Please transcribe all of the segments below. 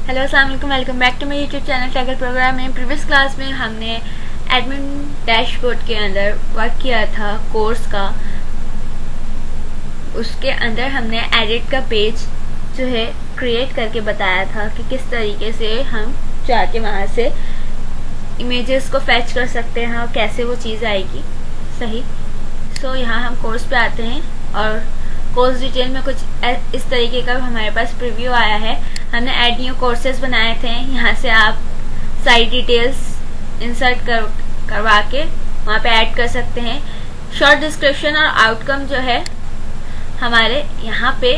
Hello अस्सलाम वालेकुम, welcome back to my YouTube channel टैगल प्रोग्राम में। प्रीवियस क्लास में हमने एडमिन डैशबोर्ड के अंदर वर्क किया था कोर्स का। उसके अंदर हमने एडिट का पेज जो है क्रिएट करके बताया था कि किस तरीके से हम जाके वहाँ से इमेजेस को फैच कर सकते हैं और कैसे वो चीज़ आएगी। सही। सो यहाँ हम कोर्स पे आते हैं और कोर्स डिटेल में कुछ इस तरीके का हमारे पास प्रीव्यू आया है। हमने ऐड न्यू कोर्सेज बनाए थे। यहाँ से आप साइट डिटेल्स इंसर्ट करवा के वहाँ पे ऐड कर सकते हैं। शॉर्ट डिस्क्रिप्शन और आउटकम जो है हमारे यहाँ पे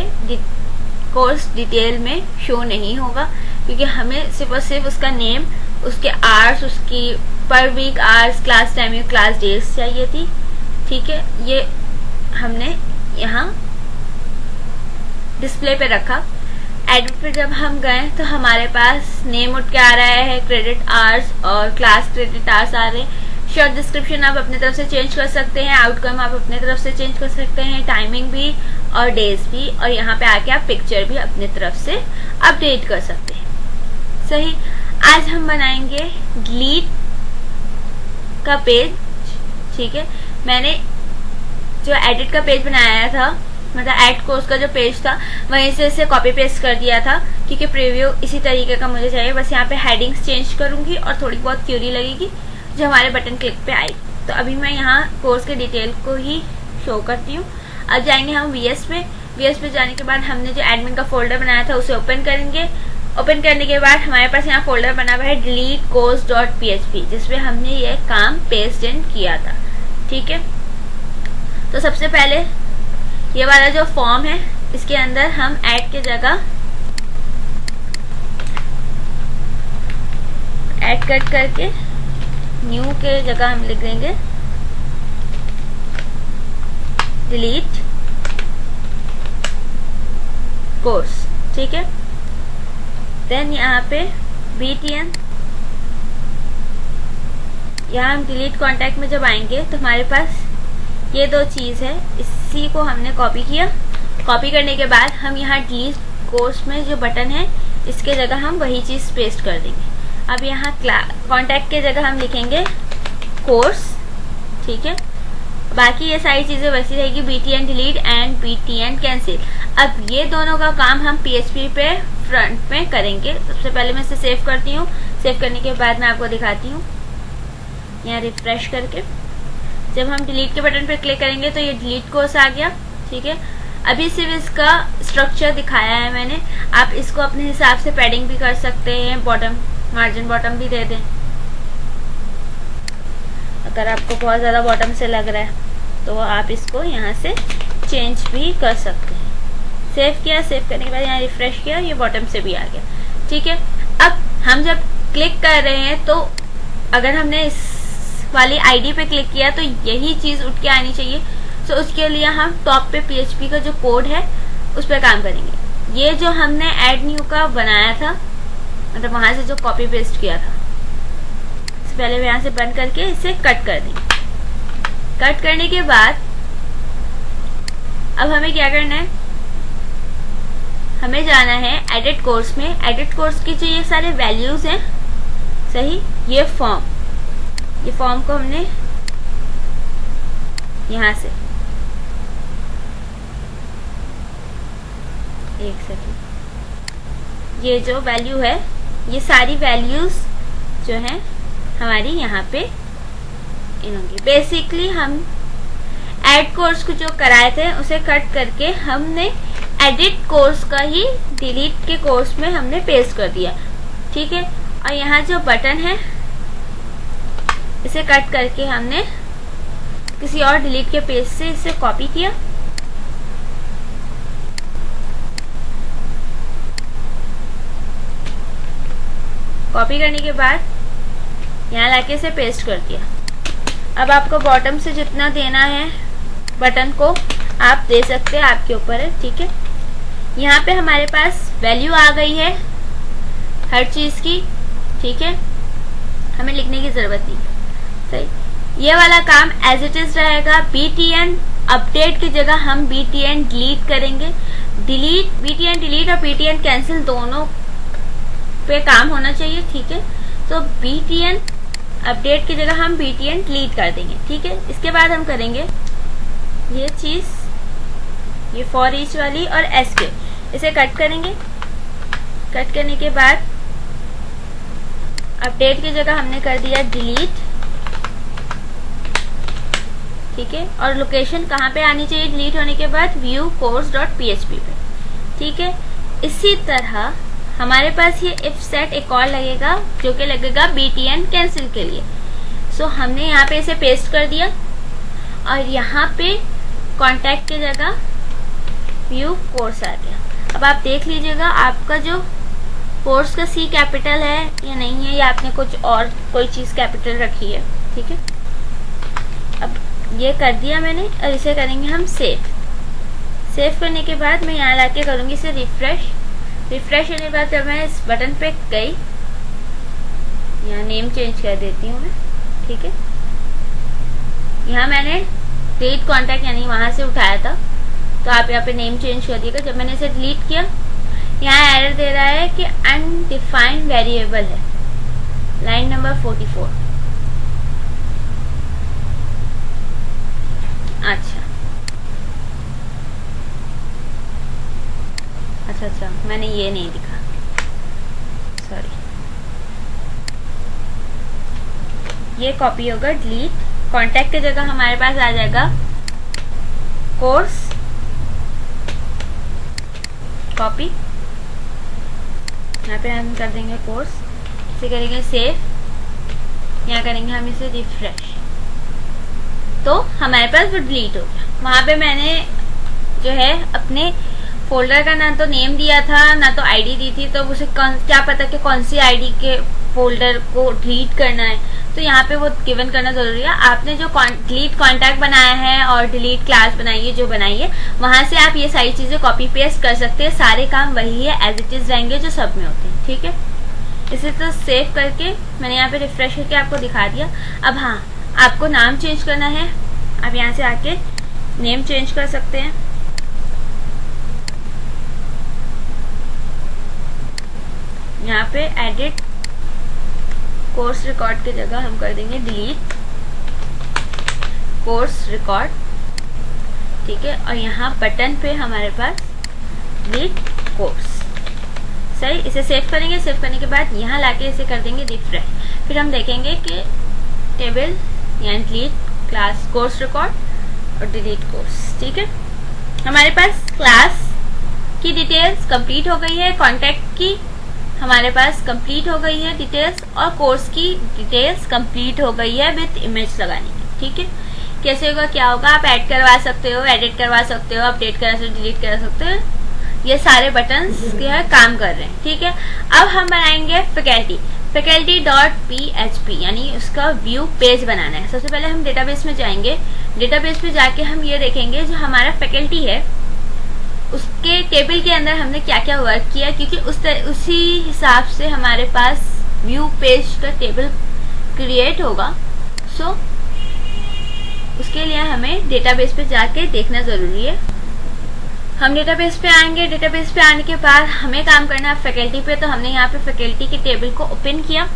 कोर्स डिटेल में शो नहीं होगा, क्योंकि हमें सिर्फ और सिर्फ उसका नेम, उसके आवर्स, उसकी per week hours, class timing, class days चाहिए थी। ठीक है, ये हमने यहाँ डिस्प्ले पे रखा। एडिट पे जब हम गए तो हमारे पास नेम उठ के आ रहा है, क्रेडिट आवर्स और क्लास क्रेडिट आवर्स आ रहे हैं। शॉर्ट डिस्क्रिप्शन आप अपने तरफ से चेंज कर सकते हैं, आउटकम आप अपने तरफ से चेंज कर सकते हैं, टाइमिंग भी और डेज भी, और यहाँ पे आके आप पिक्चर भी अपने तरफ से अपडेट कर सकते हैं। सही। आज हम बनाएंगे डिलीट का पेज। ठीक है, मैंने जो एडिट का पेज बनाया था, मतलब ऐड कोर्स का जो पेज था, वहीं से इसे कॉपी पेस्ट कर दिया था, क्योंकि प्रीव्यू इसी तरीके का मुझे चाहिए। बस यहाँ पे हेडिंग्स चेंज करूंगी और थोड़ी बहुत क्यूरी लगेगी जो हमारे बटन क्लिक पे आएगी। तो अभी मैं यहाँ कोर्स के डिटेल को ही शो करती हूँ। अब जाएंगे हम वीएस पे। वीएस पे जाने के बाद हमने जो एडमिन का फोल्डर बनाया था उसे ओपन करेंगे। ओपन करने के बाद हमारे पास यहाँ फोल्डर बना हुआ है डिलीट course.php, जिसमें हमने ये काम पेस्ट इन किया था। ठीक है, तो सबसे पहले ये वाला जो फॉर्म है, इसके अंदर हम ऐड के जगह ऐड कट करके न्यू के जगह हम लिख देंगे डिलीट कोर्स। ठीक है, देन यहाँ पे btn, यहाँ हम डिलीट कॉन्टैक्ट में जब आएंगे तो हमारे पास ये दो चीज है, इसी को हमने कॉपी किया। कॉपी करने के बाद हम यहाँ डिलीट कोर्स में जो बटन है इसके जगह हम वही चीज पेस्ट कर देंगे। अब यहाँ कॉन्टैक्ट के जगह हम लिखेंगे कोर्स। ठीक है, बाकी ये सारी चीजें वैसी रहेगी, btn delete and btn cancel. अब ये दोनों का काम हम PHP पे फ्रंट में करेंगे। सबसे पहले मैं इसे सेव करती हूँ। सेव करने के बाद मैं आपको दिखाती हूँ, यहाँ रिफ्रेश करके जब हम डिलीट के बटन पर क्लिक करेंगे तो ये डिलीट कोर्स आ गया। ठीक है, अभी सिर्फ इसका स्ट्रक्चर दिखाया है मैंने। आप इसको अपने हिसाब से पैडिंग भी कर सकते हैं, बॉटम मार्जिन बॉटम भी दे दें अगर आपको बहुत ज़्यादा बॉटम से लग रहा है, तो आप इसको यहाँ से चेंज भी कर सकते हैं। सेव किया, सेव करने के बाद यहाँ रिफ्रेश किया, ये बॉटम से भी आ गया। ठीक है, अब हम जब क्लिक कर रहे हैं तो अगर हमने इस वाली आईडी पे क्लिक किया तो यही चीज उठ के आनी चाहिए। तो उसके लिए हम टॉप पे PHP का जो कोड है उस पर काम करेंगे। ये जो हमने ऐड न्यू का बनाया था, मतलब वहां से जो कॉपी पेस्ट किया था, इससे पहले यहाँ से बंद करके इसे कट कर देंगे। कट करने के बाद अब हमें क्या करना है, हमें जाना है एडिट कोर्स में। एडिट कोर्स की जो ये सारे वैल्यूज हैं, सही, ये फॉर्म को हमने यहां से, एक सेकंड, ये जो वैल्यू है, ये सारी वैल्यूज जो हैं हमारी यहाँ पे इन होंगी। बेसिकली हम ऐड कोर्स को जो कराए थे उसे कट करके हमने एडिट कोर्स का ही डिलीट के कोर्स में हमने पेस्ट कर दिया। ठीक है, और यहाँ जो बटन है इसे कट करके हमने किसी और डिलीट के पेज से इसे कॉपी किया। कॉपी करने के बाद यहाँ लाके इसे पेस्ट कर दिया। अब आपको बॉटम से जितना देना है बटन को आप दे सकते हैं, आपके ऊपर है। ठीक है, यहाँ पे हमारे पास वैल्यू आ गई है हर चीज की। ठीक है, हमें लिखने की जरूरत नहीं। सही, ये वाला काम एज इट इज रहेगा। btn अपडेट की जगह हम btn डिलीट करेंगे। btn डिलीट और btn कैंसिल दोनों पे काम होना चाहिए, ठीक है। तो btn अपडेट की जगह हम btn डिलीट कर देंगे, ठीक है। इसके बाद हम करेंगे ये चीज, ये फॉर ईच वाली और एसके, इसे कट करेंगे। कट करने के बाद अपडेट की जगह हमने कर दिया डिलीट, ठीक है। और लोकेशन कहाँ पे आनी चाहिए डिलीट होने के बाद, व्यू कोर्स डॉट php पे, ठीक है। इसी तरह हमारे पास ये इफ सेट एक और लगेगा जो कि लगेगा btn कैंसिल के लिए। सो हमने यहाँ पे इसे पेस्ट कर दिया और यहाँ पे कॉन्टैक्ट की जगह व्यू कोर्स आ गया। अब आप देख लीजिएगा आपका जो कोर्स का सी कैपिटल है या नहीं है, या आपने कुछ और कोई चीज कैपिटल रखी है, ठीक है। अब ये कर दिया मैंने और इसे करेंगे हम सेव। सेव करने के बाद मैं यहाँ लाके करूँगी इसे रिफ्रेश। रिफ्रेश होने के बाद जब मैं इस बटन पे गई, यहाँ नेम चेंज कर देती हूँ मैं, ठीक है। यहाँ मैंने डिलीट कॉन्टैक्ट यानी वहां से उठाया था, तो आप यहाँ पे नेम चेंज कर दिएगा। जब मैंने इसे डिलीट किया, यहाँ एरर दे रहा है कि अनडिफाइंड वेरिएबल है, लाइन नंबर 44। अच्छा, मैंने ये नहीं दिखा, सॉरी। ये कॉपी होगा डिलीट, कॉन्टैक्ट की जगह हमारे पास आ जाएगा कोर्स, कॉपी, यहाँ पे हम कर देंगे कोर्स, इसे करेंगे सेव, यहाँ करेंगे हम इसे रिफ्रेश, तो हमारे पास वो डिलीट हो गया। वहां पे मैंने जो है अपने फोल्डर का ना तो नेम दिया था ना तो आईडी दी थी, तो उसे क्या पता कि कौन सी आईडी के फोल्डर को डिलीट करना है, तो यहाँ पे वो गिवन करना जरूरी है। आपने जो डिलीट कॉन्टैक्ट बनाया है और डिलीट क्लास बनाई है जो बनाई है, वहां से आप ये सारी चीजें कॉपी पेस्ट कर सकते हैं। सारे काम वही है, एज इट इज रहेंगे जो सब में होते हैं, ठीक है। इसे तो सेव करके मैंने यहाँ पे रिफ्रेश करके आपको दिखा दिया। अब हाँ, आपको नाम चेंज करना है, आप यहाँ से आके नेम चेंज कर सकते हैं। यहाँ पे एडिट कोर्स रिकॉर्ड की जगह हम कर देंगे डिलीट कोर्स रिकॉर्ड, ठीक है। और यहाँ बटन पे हमारे पास डिलीट कोर्स, सही। इसे सेव करेंगे, सेव करने के बाद यहाँ लाके इसे कर देंगे रिफ्रेश। फिर हम देखेंगे कि टेबल यानी डिलीट क्लास कोर्स रिकॉर्ड और डिलीट कोर्स, ठीक है। हमारे पास क्लास की डिटेल्स कंप्लीट हो गई है, कॉन्टैक्ट की हमारे पास कंप्लीट हो गई है डिटेल्स, और कोर्स की डिटेल्स कंप्लीट हो गई है विद इमेज लगाने की, ठीक है। कैसे होगा, क्या होगा, आप ऐड करवा सकते हो, एडिट करवा सकते हो, अपडेट करा सकते हो, डिलीट करा सकते हो। ये सारे बटन्स जो है काम कर रहे हैं, ठीक है। अब हम बनाएंगे फैकल्टी, फैकल्टी डॉट php यानी उसका व्यू पेज बनाना है। सबसे पहले हम डेटाबेस में जाएंगे, डेटाबेस पे जाके हम ये देखेंगे जो हमारा फैकल्टी है उसके टेबल के अंदर हमने क्या क्या वर्क किया, क्योंकि उसी हिसाब से हमारे पास व्यू पेज का टेबल क्रिएट होगा। सो उसके लिए हमें डेटाबेस पे जाके देखना जरूरी है। हम डेटाबेस पे आएंगे, डेटाबेस पे आने के बाद हमें काम करना है फैकल्टी पे, तो हमने यहाँ पे फैकल्टी के टेबल को ओपन किया।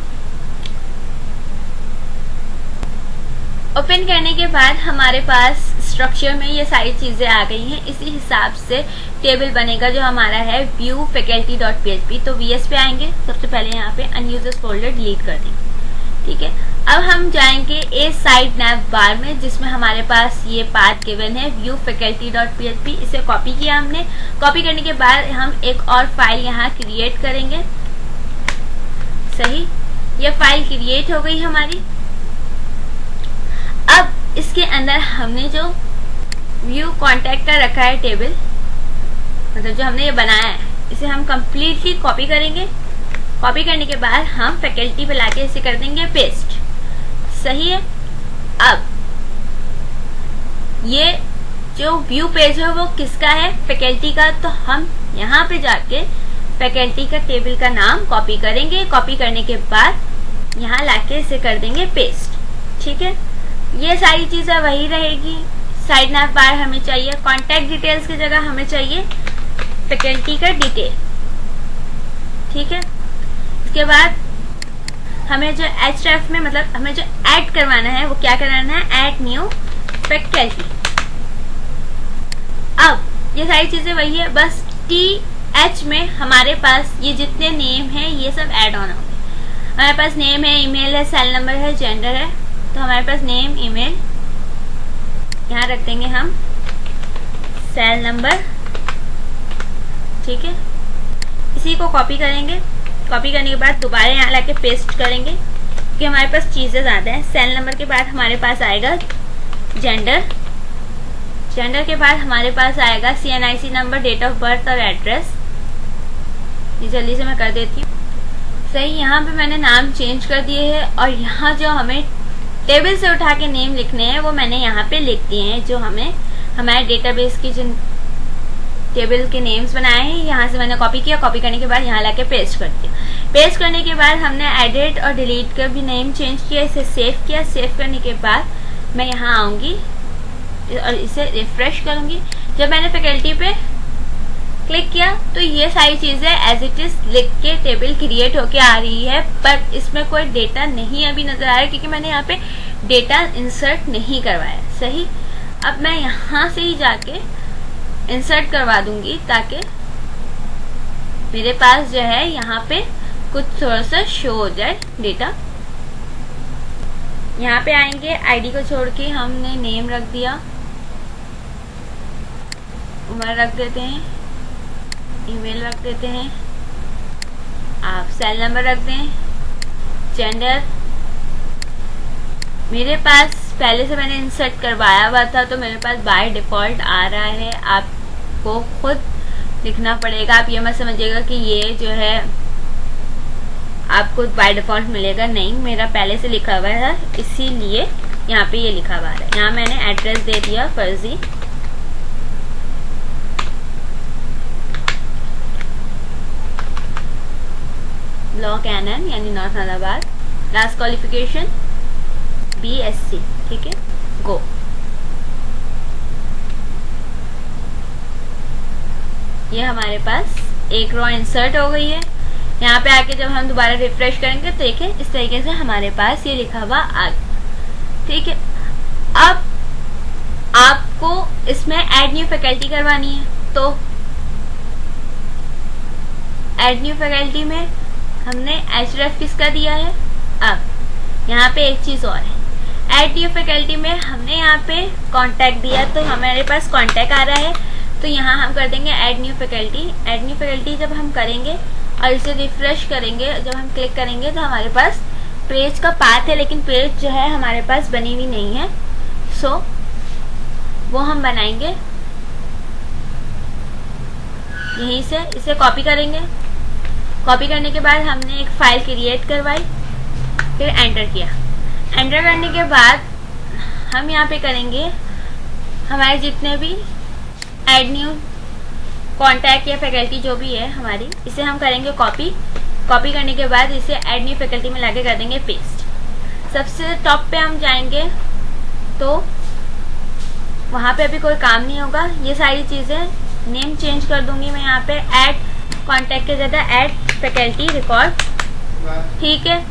ओपन करने के बाद हमारे पास स्ट्रक्चर में ये सारी चीजें आ गई हैं। इसी हिसाब से टेबल बनेगा जो हमारा है व्यू फैकल्टी डॉट php। तो वीएस पे आएंगे, सबसे पहले यहाँ पे अनयूजर्स फोल्डर डिलीट कर देंगे, ठीक है। अब हम जाएंगे ए साइड नैव बार में, जिसमें हमारे पास ये पाथ गिवन है व्यू फैकल्टी डॉट php। इसे कॉपी किया हमने, कॉपी करने के बाद हम एक और फाइल यहाँ क्रिएट करेंगे, सही। ये फाइल क्रिएट हो गई हमारी। अब इसके अंदर हमने जो व्यू कॉन्टैक्ट का रखा है टेबल, मतलब जो हमने ये बनाया है, इसे हम कंप्लीटली कॉपी करेंगे। कॉपी करने के बाद हम फैकल्टी पे लाके इसे कर देंगे पेस्ट, सही है। अब ये जो व्यू पेज है वो किसका है, फैकल्टी का। तो हम यहाँ पे जाके फैकल्टी का टेबल का नाम कॉपी करेंगे। कॉपी करने के बाद यहाँ लाके इसे कर देंगे पेस्ट, ठीक है। ये सारी चीजें वही रहेगी। साइड नैव बार हमें चाहिए, कॉन्टैक्ट डिटेल्स की जगह हमें चाहिए फैकल्टी का डिटेल, ठीक है। उसके बाद हमें जो href में मतलब हमें जो ऐड करवाना है वो क्या करवाना है, ऐड न्यू फैकल्टी। अब ये सारी चीजें वही है, बस th में हमारे पास ये जितने नेम है ये सब ऐड ऑन होंगे। हमारे पास नेम है, ईमेल है, सेल नंबर है, जेंडर है, तो हमारे पास नेम, ईमेल, यहाँ रख देंगे हम सेल नंबर, ठीक है। इसी को कॉपी करेंगे, कॉपी करने के बाद दोबारा यहाँ लाके पेस्ट करेंगे क्योंकि हमारे पास चीजें ज्यादा हैं। सेल नंबर के बाद हमारे पास आएगा जेंडर, जेंडर के बाद हमारे पास आएगा CNIC number, date of birth और एड्रेस। ये जल्दी से मैं कर देती हूँ। सही, यहाँ पे मैंने नाम चेंज कर दिए हैं और यहाँ जो हमें टेबल से उठा के नेम लिखने हैं वो मैंने यहाँ पे लिख दिए हैं, जो हमें हमारे डेटाबेस की जिन टेबल के नेम्स बनाए हैं यहाँ से मैंने कॉपी किया। कॉपी करने के बाद यहाँ लाके पेस्ट कर दिया। पेस्ट करने के बाद हमने एडिट और डिलीट का भी नेम चेंज किया, इसे सेव किया। सेव करने के बाद मैं यहाँ आऊंगी और इसे रिफ्रेश करूंगी। जब मैंने फैकल्टी पे क्लिक किया तो ये सारी चीजें एज इट इज लिख के टेबल क्रिएट होके आ रही है, बट इसमें कोई डेटा नहीं अभी नजर आ रहा है क्योंकि मैंने यहाँ पे डेटा इंसर्ट नहीं करवाया। सही, अब मैं यहाँ से ही जाके इंसर्ट करवा दूंगी ताकि मेरे पास जो है यहाँ पे कुछ थोड़ा सा शो हो जाए डेटा। यहाँ पे आएंगे, आईडी को छोड़ के हमने नेम रख दिया, उम्र रख देते हैं, ईमेल रख देते हैं, आप सेल नंबर रख दें, जेंडर। मेरे पास पहले से मैंने इंसर्ट करवाया हुआ था तो मेरे पास बाय डिफॉल्ट आ रहा है, आपको खुद लिखना पड़ेगा। आप ये मत समझिएगा कि ये जो है आपको बाय डिफॉल्ट मिलेगा, नहीं, मेरा पहले से लिखा हुआ है इसीलिए यहाँ पे ये लिखा हुआ है। यहाँ मैंने एड्रेस दे दिया फर्जी, ब्लॉक NN यानी नॉर्थ नालाबाद, लास्ट क्वालिफिकेशन BSc, ठीक है, गो। ये हमारे पास एक रो इंसर्ट हो गई है। यहाँ पे आके जब हम दोबारा रिफ्रेश करेंगे तो देखें इस तरीके से हमारे पास ये लिखा हुआ आ गया, ठीक है। अब आपको इसमें ऐड न्यू फैकल्टी करवानी है, तो ऐड न्यू फैकल्टी में हमने href किसका दिया है। अब यहाँ पे एक चीज और है, ऐड न्यू फैकल्टी में हमने यहाँ पे कांटेक्ट दिया तो हमारे पास कांटेक्ट आ रहा है, तो यहाँ हम कर देंगे add new faculty. Add new faculty जब हम करेंगे और इसे रिफ्रेश करेंगे, जब हम क्लिक करेंगे तो हमारे पास पेज का पाथ है, लेकिन पेज जो है हमारे पास बनी हुई नहीं है, सो वो हम बनाएंगे यहीं से। इसे कॉपी करेंगे, कॉपी करने के बाद हमने एक फाइल क्रिएट करवाई, फिर एंटर किया। एंटर करने के बाद हम यहाँ पे करेंगे हमारे जितने भी ऐड न्यू कॉन्टैक्ट या फैकल्टी जो भी है हमारी, इसे हम करेंगे कॉपी। कॉपी करने के बाद इसे ऐड न्यू फैकल्टी में लाके कर देंगे पेस्ट। सबसे टॉप पे हम जाएंगे तो वहाँ पे अभी कोई काम नहीं होगा, ये सारी चीजें नेम चेंज कर दूंगी मैं यहाँ पे, ऐड कॉन्टैक्ट के जगह ऐड फैकल्टी रिकॉर्ड, ठीक है।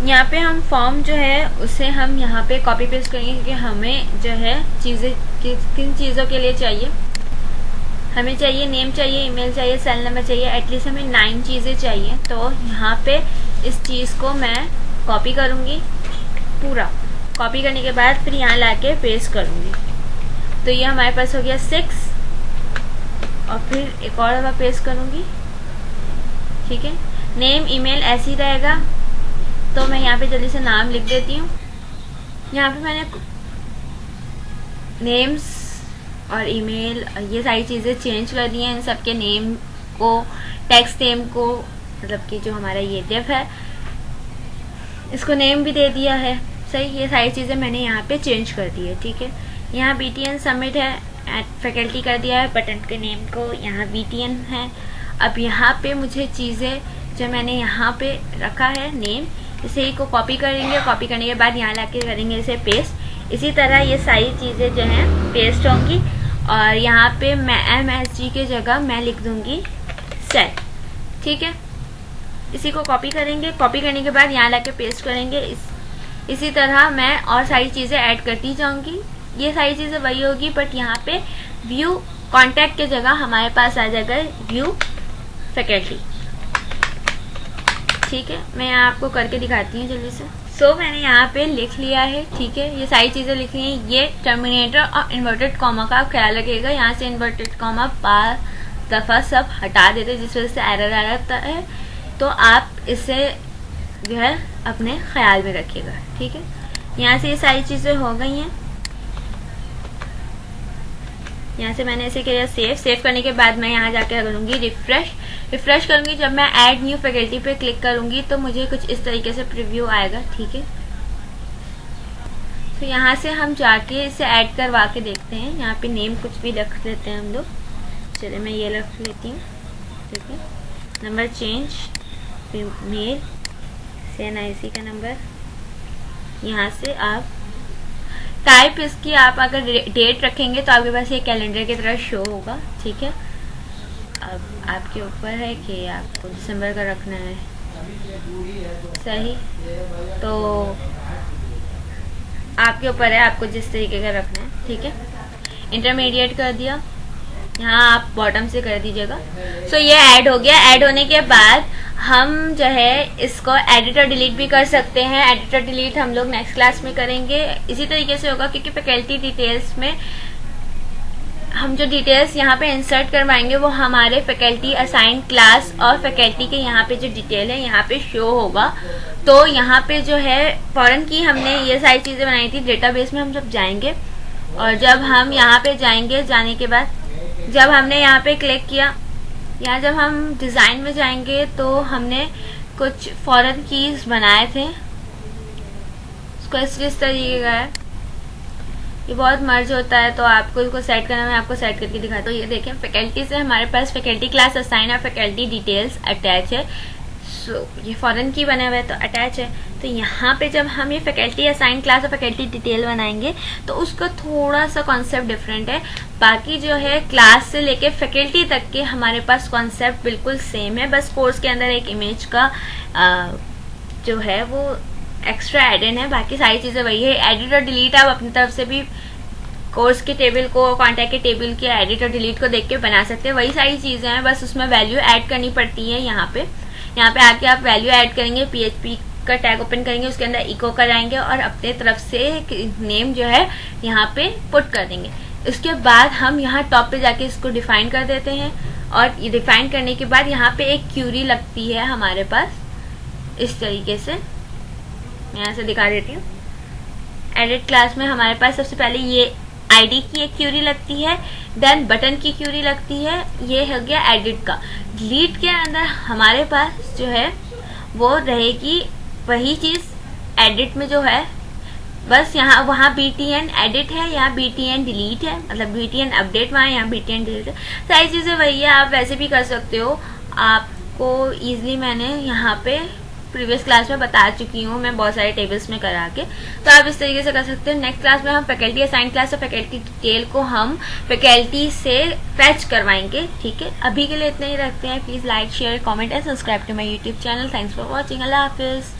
यहाँ पे हम फॉर्म जो है उसे हम यहाँ पे कॉपी पेस्ट करेंगे कि हमें जो है चीजें किन चीजों के लिए चाहिए। हमें चाहिए नेम चाहिए, ईमेल चाहिए, सेल नंबर चाहिए, एटलीस्ट हमें 9 चीजें चाहिए। तो यहाँ पे इस चीज को मैं कॉपी करूंगी, पूरा कॉपी करने के बाद फिर यहाँ लाके पेस्ट करूंगी, तो ये हमारे पास हो गया 6 और फिर एक और दफा पेस्ट करूंगी, ठीक है। नेम ईमेल ऐसे ही रहेगा, तो मैं यहाँ पे जल्दी से नाम लिख देती हूँ। यहाँ पे मैंने नेम्स और ईमेल ये सारी चीज़ें चेंज कर दी हैं, इन सब के नेम को, टेक्स्ट नेम को, मतलब कि जो हमारा ये डिफ है इसको नेम भी दे दिया है, सही। ये सारी चीज़ें मैंने यहाँ पे चेंज कर दी है, ठीक है। यहाँ BTN सबमिट है, फैकल्टी कर दिया है, बटन के नेम को यहाँ BTN है। अब यहाँ पे मुझे चीज़ें जो मैंने यहाँ पे रखा है नेम, इसे ही को कॉपी करेंगे। कॉपी करने के बाद यहाँ लाके करेंगे इसे पेस्ट। इसी तरह ये सारी चीज़ें जो हैं पेस्ट होंगी और यहाँ पे मैं MSG के जगह मैं लिख दूंगी सेट, ठीक है। इसी को कॉपी करेंगे, कॉपी करने के बाद यहाँ लाके पेस्ट करेंगे। इसी तरह मैं और सारी चीज़ें ऐड करती जाऊंगी। ये सारी चीज़ें वही होगी, बट यहाँ पे व्यू कॉन्टैक्ट की जगह हमारे पास आ जाएगा व्यू फैकल्टी। ठीक है, मैं यहाँ आपको करके दिखाती हूँ जल्दी से। सो मैंने यहाँ पे लिख लिया है। ठीक है, ये सारी चीज़ें लिख ली हैं। ये टर्मिनेटर और इन्वर्टेड कॉमा का आप ख्याल रखिएगा। यहाँ से इन्वर्टेड कॉमा 5 दफ़ा सब हटा देते, जिस वजह से एरर आ जाता है। तो आप इसे जो है अपने ख्याल में रखिएगा। ठीक है, यहाँ से ये सारी चीज़ें हो गई हैं। यहाँ से मैंने इसे किया सेव करने के बाद मैं यहाँ जाके करूँगी रिफ्रेश करूँगी। जब मैं ऐड न्यू फैकल्टी पे क्लिक करूँगी तो मुझे कुछ इस तरीके से प्रीव्यू आएगा। ठीक है, तो यहाँ से हम जाके इसे ऐड करवा के देखते हैं। यहाँ पे नेम कुछ भी रख लेते हैं हम लोग। चलिए मैं ये रख लेती हूँ। ठीक है, नंबर चेंज मेल से NIC का नंबर। यहाँ से आप टाइप इसकी आप अगर डेट रखेंगे तो आपके पास ये कैलेंडर की तरह शो होगा। ठीक है, अब आपके ऊपर है कि आपको दिसंबर का रखना है। सही, तो आपके ऊपर है आपको जिस तरीके का रखना है। ठीक है, इंटरमीडिएट कर दिया, यहाँ आप बॉटम से कर दीजिएगा। सो ये ऐड हो गया। ऐड होने के बाद हम जो है इसको एडिटर डिलीट भी कर सकते हैं। एडिटर डिलीट हम लोग नेक्स्ट क्लास में करेंगे। इसी तरीके से होगा, क्योंकि फैकल्टी डिटेल्स में हम जो डिटेल्स यहाँ पे इंसर्ट करवाएंगे वो हमारे फैकल्टी असाइन क्लास और फैकल्टी के यहाँ पे जो डिटेल है यहाँ पे शो होगा। तो यहाँ पे जो है फॉरन की हमने ये सारी चीज़ें बनाई थी डेटाबेस में। हम जब जाएंगे और जब हम यहाँ पे जाएंगे, जाने के बाद जब हमने यहाँ पे क्लिक किया, यहाँ जब हम डिज़ाइन में जाएंगे तो हमने कुछ फॉरेन कीज बनाए थे। इसको इस तरीके का है, ये बहुत मर्ज होता है तो आपको इसको सेट करना, मैं आपको सेट करके दिखाता हूँ। ये देखें, फैकल्टी से हमारे पास फैकल्टी क्लास असाइन और फैकल्टी डिटेल्स अटैच है। सो ये फॉरेन की बने हुए है तो अटैच है। तो यहाँ पे जब हम ये फैकल्टी असाइन क्लास और फैकल्टी डिटेल बनाएंगे तो उसका थोड़ा सा कॉन्सेप्ट डिफरेंट है। बाकी जो है क्लास से लेके फैकल्टी तक के हमारे पास कॉन्सेप्ट बिल्कुल सेम है। बस कोर्स के अंदर एक इमेज का जो है वो एक्स्ट्रा एडन है, बाकी सारी चीज़ें वही है। एडिट और डिलीट आप अपनी तरफ से भी कोर्स के टेबल को, कॉन्टैक्ट के टेबल के एडिट और डिलीट को देख के बना सकते हैं। वही सारी चीज़ें हैं, बस उसमें वैल्यू ऐड करनी पड़ती है। यहाँ पे आके आप वैल्यू ऐड करेंगे, PHP का टैग ओपन करेंगे, उसके अंदर इको कराएंगे और अपने तरफ से नेम जो है यहाँ पे पुट कर देंगे। उसके बाद हम यहाँ टॉप पे जाके इसको डिफाइन कर देते हैं और ये डिफाइन करने के बाद यहाँ पे एक क्यूरी लगती है हमारे पास इस तरीके से। मैं यहाँ से दिखा देती हूँ। एडिट क्लास में हमारे पास सबसे पहले ये ID की एक क्यूरी लगती है, देन बटन की क्यूरी लगती है। ये हो गया एडिट का। डिलीट के अंदर हमारे पास जो है वो रहेगी वही चीज़ एडिट में जो है, बस यहाँ वहाँ BTN एडिट है, यहाँ BTN डिलीट है, मतलब BTN अपडेट वहाँ, यहाँ BTN डिलीट है। सारी चीज़ें वही है, आप वैसे भी कर सकते हो। आपको ईजिली मैंने यहाँ पे प्रीवियस क्लास में बता चुकी हूँ, मैं बहुत सारे टेबल्स में करा के, तो आप इस तरीके से कर सकते हो। नेक्स्ट क्लास में हम फैकल्टी असाइन क्लास और फैकल्टी डिटेल को हम फैकल्टी से फैच करवाएंगे। ठीक है, अभी के लिए इतना ही रखते हैं। Please like, share, comment and subscribe to my YouTube channel. Thanks for watching. अल्लाह हाफिज़।